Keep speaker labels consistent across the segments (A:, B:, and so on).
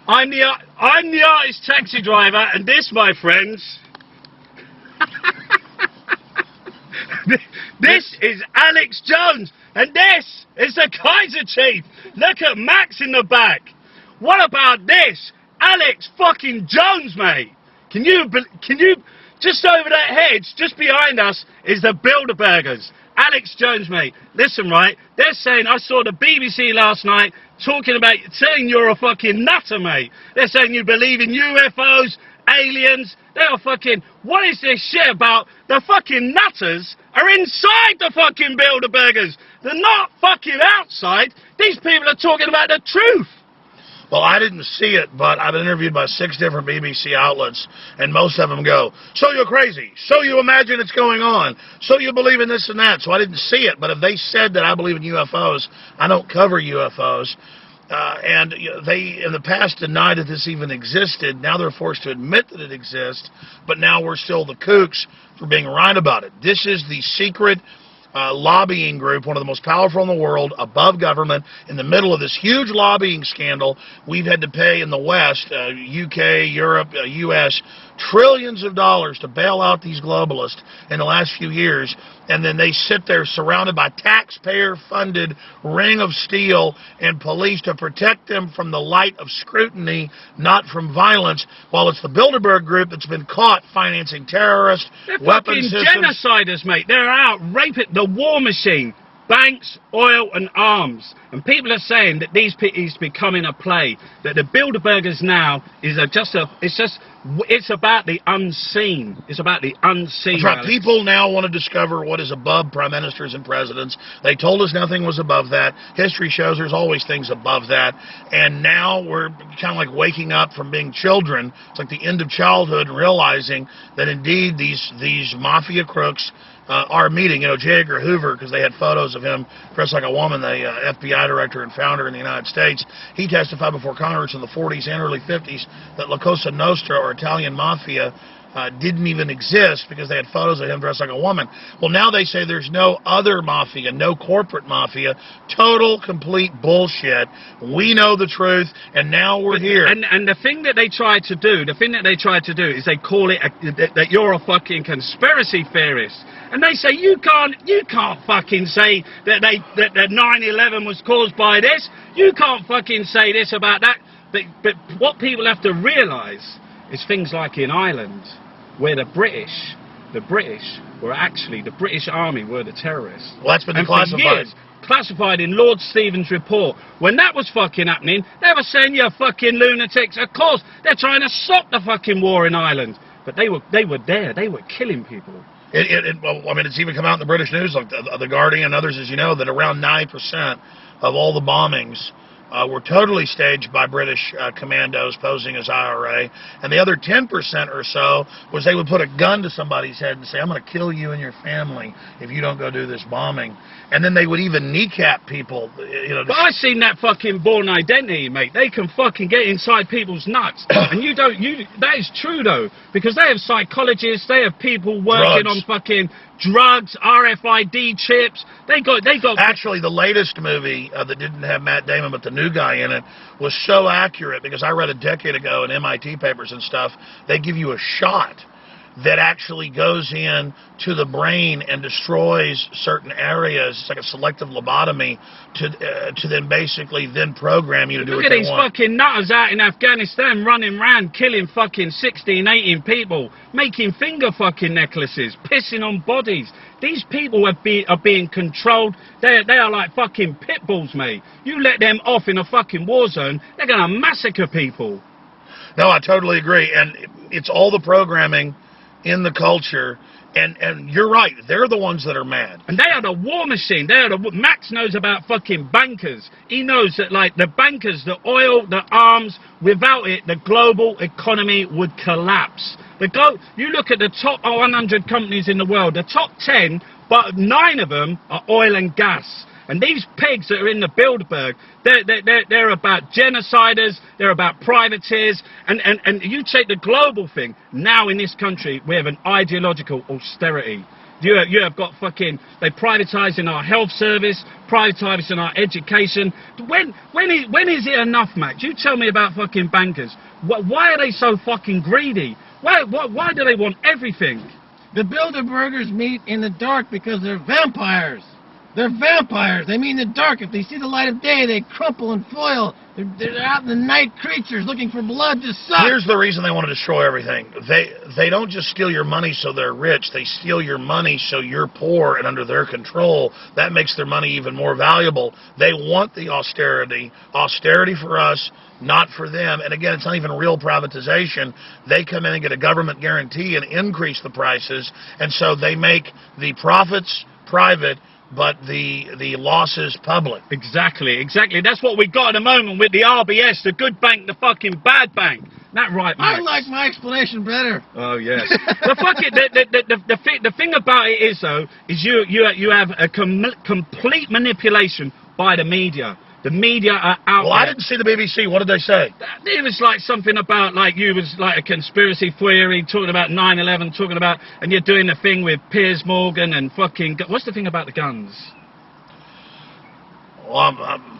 A: I'm the artist taxi driver, and this, my friends, this is Alex Jones, and this is the Keiser chief. Look at Max in the back. What about this? Alex fucking Jones, mate. Can you, just over that hedge, just behind us, is the Bilderbergers. Alex Jones, mate. Listen, right, they're saying, I saw the BBC last night talking about, saying you're a fucking nutter, mate. They're saying you believe in UFOs, aliens. They are fucking, what is this shit about? The fucking nutters are inside the fucking Bilderbergers. They're not fucking outside. These people are talking about the truth.
B: Well, I didn't see it, but I've been interviewed by 6 different BBC outlets, and most of them go, so you're crazy, so you imagine it's going on, so you believe in this and that. So I didn't see it, but if they said that I believe in UFOs, I don't cover UFOs. And they, in the past, denied that this even existed. Now they're forced to admit that it exists, but now we're still the kooks for being right about it. This is the secret lobbying group, one of the most powerful in the world, above government, in the middle of this huge lobbying scandal. We've had to pay in the West, UK, Europe, US, trillions of dollars to bail out these globalists in the last few years, and then they sit there surrounded by taxpayer-funded ring of steel and police to protect them from the light of scrutiny, not from violence, while it's the Bilderberg group that's been caught financing terrorists,
A: they're
B: weapon
A: fucking
B: systems.
A: genociders, mate. They're out raping the war machine. Banks, oil, and arms. And people are saying that these is becoming a play. That the Bilderbergers now is it's about the unseen. It's about the unseen.
B: That's right. People now want to discover what is above prime ministers and presidents. They told us nothing was above that. History shows there's always things above that. And now we're kind of like waking up from being children. It's like the end of childhood and realizing that indeed these mafia crooks are meeting. You know, J. Edgar Hoover, because they had photos of him dressed like a woman, the FBI director and founder in the United States. He testified before Congress in the 40s and early 50s that La Cosa Nostra, or Italian mafia, didn't even exist because they had photos of him dressed like a woman. Well, now they say there's no other mafia, no corporate mafia. Total, complete bullshit. We know the truth, and now we're here.
A: And the thing that they try to do, is they call it that you're a fucking conspiracy theorist. And they say you can't fucking say that 9/11 was caused by this. You can't fucking say this about that. But what people have to realise is things like in Ireland, where the British were actually, the British Army were the terrorists.
B: Well, that's been declassified.
A: Years, classified in Lord Stevens' report. When that was fucking happening, they were saying, you're fucking lunatics. Of course, they're trying to stop the fucking war in Ireland. But they were there. They were killing people.
B: Well, I mean, it's even come out in the British news, like the Guardian and others, as you know, that around 9% of all the bombings were totally staged by British commandos posing as IRA, and the other 10% or so was they would put a gun to somebody's head and say, I'm going to kill you and your family if you don't go do this bombing. And then they would even kneecap people. You know.
A: But I've seen that fucking Born Identity, mate. They can fucking get inside people's nuts. And that is true, though, because they have psychologists, they have people working on fucking drugs, RFID chips. They got.
B: Actually, the latest movie that didn't have Matt Damon but the new guy in it was so accurate, because I read a decade ago in MIT papers and stuff, they give you a shot that actually goes in to the brain and destroys certain areas. It's like a selective lobotomy to then basically then program you to do what they want.
A: Look at these fucking nutters out in Afghanistan running around killing fucking 16, 18 people, making finger fucking necklaces, pissing on bodies. These people are being controlled. They are like fucking pit bulls, mate. You let them off in a fucking war zone, they're going to massacre people.
B: No, I totally agree. And it's all the programming in the culture, and you're right, they're the ones that are mad.
A: And they are the war machine. Max knows about fucking bankers. He knows that, like, the bankers, the oil, the arms, without it, the global economy would collapse. You look at the top 100 companies in the world, the top 10, but 9 of them are oil and gas. And these pigs that are in the Bilderberg, they're about genociders, they're about privateers, and you take the global thing. Now in this country, we have an ideological austerity. You have got fucking, they privatising our health service, privatising our education. When is it enough, Max? You tell me about fucking bankers. Why are they so fucking greedy? Why do they want everything?
C: The Bilderbergers meet in the dark because they're vampires. They're vampires. They meet in the dark. If they see the light of day, they crumple and foil. They're out in the night, creatures looking for blood to suck.
B: Here's the reason they want to destroy everything. They don't just steal your money so they're rich. They steal your money so you're poor and under their control. That makes their money even more valuable. They want the austerity. Austerity for us, not for them. And again, it's not even real privatization. They come in and get a government guarantee and increase the prices. And so they make the profits private, but the losses public.
A: Exactly. That's what we got at the moment with the RBS, the good bank, the fucking bad bank. That right, Max?
C: I like my explanation better.
A: Oh yes. The thing about it is though, is you have a complete manipulation by the media. The media are out.
B: Well, I didn't see the BBC. What did they say?
A: It was like something about like you was like a conspiracy theory talking about 9/11, talking about, and you're doing the thing with Piers Morgan and fucking. What's the thing about the guns?
B: Well,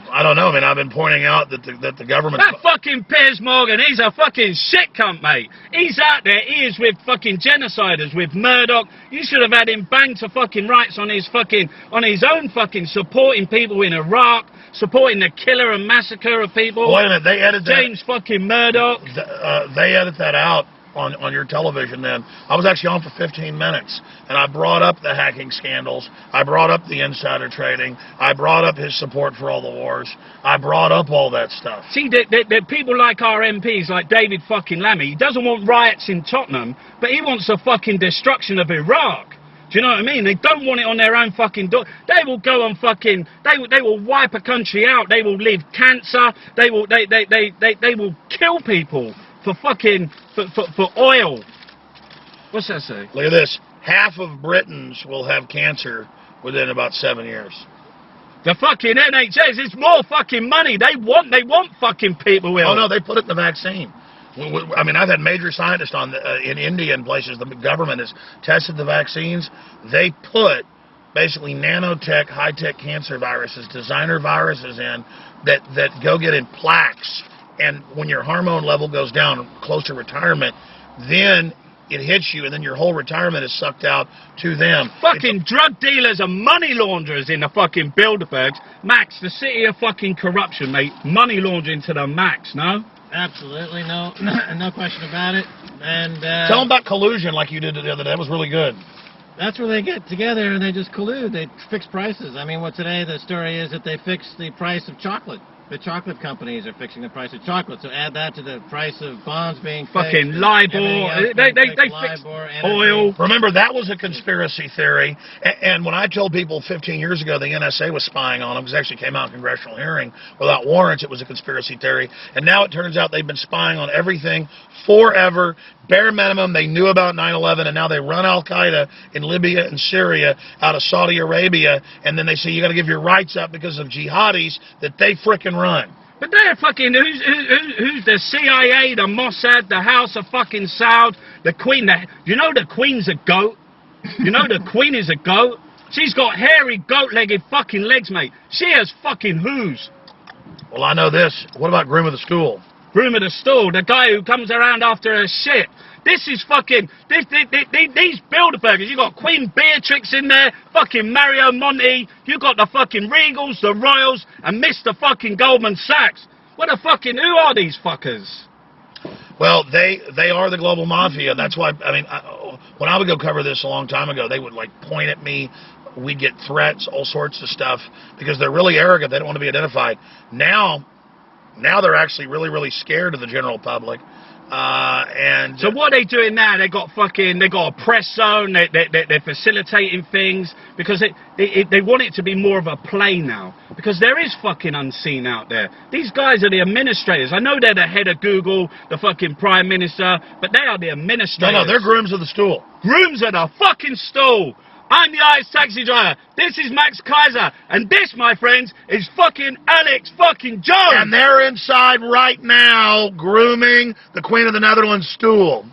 B: I don't know. I mean, I've been pointing out that the government.
A: That fucking Piers Morgan, he's a fucking shit cunt, mate. He's out there. He is with fucking genociders, with Murdoch. You should have had him banged to fucking rights on his own fucking supporting people in Iraq, supporting the killer and massacre of people.
B: Wait a minute, they edited
A: James fucking Murdoch.
B: They edit that out on your television then. I was actually on for 15 minutes, and I brought up the hacking scandals. I brought up the insider trading. I brought up his support for all the wars. I brought up all that stuff.
A: See, the people like our MPs, like David fucking Lammy, he doesn't want riots in Tottenham, but he wants the fucking destruction of Iraq. Do you know what I mean? They don't want it on their own fucking door. They will go on fucking. They will wipe a country out. They will leave cancer. They will kill people for fucking for oil. What's that say?
B: Look at this. Half of Britons will have cancer within about 7 years.
A: The fucking NHS, it's more fucking money. They want fucking people ill.
B: Oh no, they put it in the vaccine. I mean, I've had major scientists on in India and places. The government has tested the vaccines. They put basically nanotech, high-tech cancer viruses, designer viruses in that go get in plaques. And when your hormone level goes down close to retirement, then it hits you, and then your whole retirement is sucked out to them.
A: Fucking drug dealers and money launderers in the fucking Bilderbergs. Max, the city of fucking corruption, mate. Money laundering to the max, no?
C: Absolutely, no question about it. And
B: tell them about collusion like you did the other day. That was really good.
C: That's where they get together and they just collude. They fix prices. I mean, today the story is that they fixed the price of chocolate. The chocolate companies are fixing the price of chocolate. So add that to the price of bonds being fixed.
A: Fucking LIBOR. They fixed oil.
B: Remember, that was a conspiracy theory. And when I told people 15 years ago the NSA was spying on them, because it actually came out in congressional hearing without warrants, it was a conspiracy theory. And now it turns out they've been spying on everything forever. Bare minimum, they knew about 9/11, and now they run Al-Qaeda in Libya and Syria out of Saudi Arabia, and then they say you got to give your rights up because of jihadis that they frickin' run.
A: But they're fucking, who's the CIA, the Mossad, the House of fucking Saud, the Queen, you know the Queen's a goat? You know the Queen is a goat? She's got hairy goat-legged fucking legs, mate. She has fucking who's.
B: Well, I know this. What about Groom of the Stool?
A: Groom of the Stool, the guy who comes around after her shit. This is fucking, these Bilderbergers, you got Queen Beatrix in there, fucking Mario Monti, you got the fucking Regals, the Royals, and Mr. fucking Goldman Sachs. What the fucking, who are these fuckers?
B: Well, they are the global mafia. That's why, I mean, when I would go cover this a long time ago, they would like point at me. We'd get threats, all sorts of stuff, because they're really arrogant. They don't want to be identified. Now they're actually really, really scared of the general public. And
A: so what are they doing now? They got a press zone. They're facilitating things because they want it to be more of a play now, because there is fucking unseen out there. These guys are the administrators. I know they're the head of Google, the fucking prime minister, but they are the administrators.
B: No, they're grooms of the stool.
A: Grooms of the fucking stool. I'm the Irish taxi driver. This is Max Keiser. And this, my friends, is fucking Alex fucking Jones.
B: And they're inside right now grooming the Queen of the Netherlands stool.